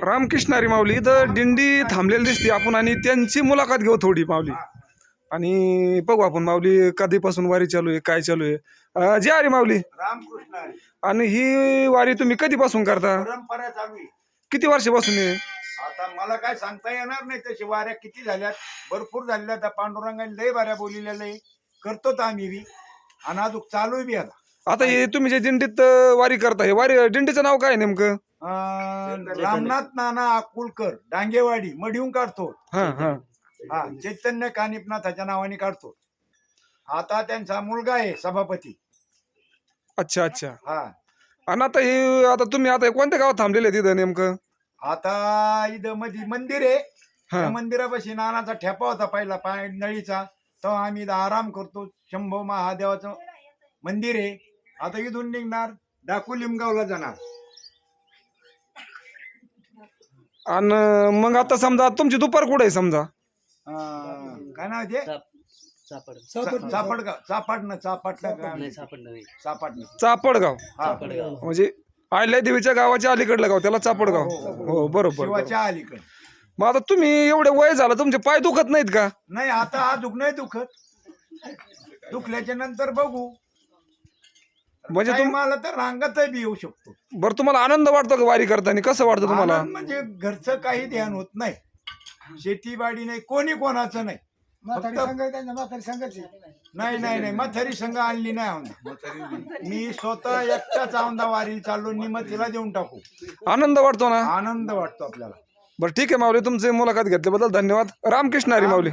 रामकृष्ण हरी माऊली इथं दिंडी थांबलेली दिसते आपण आणि त्यांची मुलाखत घेऊ थोडी माऊली आणि बघू आपण माऊली कधीपासून वारी चालू आहे काय चालू आहे. जय हरी माऊली. रामकृष्ण हरी. आणि ही वारी तुम्ही कधीपासून करता? परंपरा चालू आहे. किती वर्षापासून आहे? आता मला काय सांगता येणार नाही तशी वाऱ्या किती झाल्यात, भरपूर झाल्या. आता पांडुरंगाने लय वाऱ्या बोलिलेल्या करतो तर आम्ही बी आणि अजून चालू बी. आता हे तुम्ही जे दिंडीत वारी करता हे वारी दिंडीचं नाव काय नेमकं? रामनाथ नाना अकुलकर डांगेवाडी मडिऊन काढतो. हा हा हा, चैतन्य कानिपनाथाच्या नावाने काढतो. आता त्यांचा मुलगा आहे सभापती. अच्छा अच्छा. हा, आणि आता हे आता तुम्ही आता कोणत्या गावात थांबलेले तिथं नेमकं? आता इथं मध्ये मंदिर आहे. हा. त्या मंदिरापाशी नानाचा ठेपा होता पहिला पाय नळीचा, तेव्हा आम्ही इथं आराम करतो. शंभो महादेवाचं मंदिर आहे. आता इथून निघणार डाकू लिमगावला जाणार. आणि मग आता समजा तुमची दुपार कुठे आहे समजा? काय नाव ते चापडगाव. चापडगाव. हा, म्हणजे आयल्या देवीच्या गावाच्या अलीकडलं गाव त्याला चापडगाव. हो बरोबर. शिवाच्या अलीकडे. मग आता तुम्ही एवढे वय झालं तुमचे पाय दुखत नाहीत का? नाही, आता हा दुख नाही दुखत. दुखल्याच्या नंतर बघू. म्हणजे मला तर रांगात बी येऊ शकतो. बरं तुम्हाला आनंद वाटतो का वारी करताना? कसं वाटतं तुम्हाला? आनंद म्हणजे घरचं काही ध्यान होत नाही. शेतीबाडी नाही, कोणी कोणाचं नाही. नाही नाही नाही, म्हातारी संघ आणली नाही औंधा. मी स्वतः एकटाच औंधा वारी चाललो. निमतीला देऊन टाकू. आनंद वाटतो ना? आनंद वाटतो आपल्याला. बरं ठीक आहे माऊली, तुमची मुलाखत घेतल्याबद्दल धन्यवाद. रामकृष्ण हरी माऊली.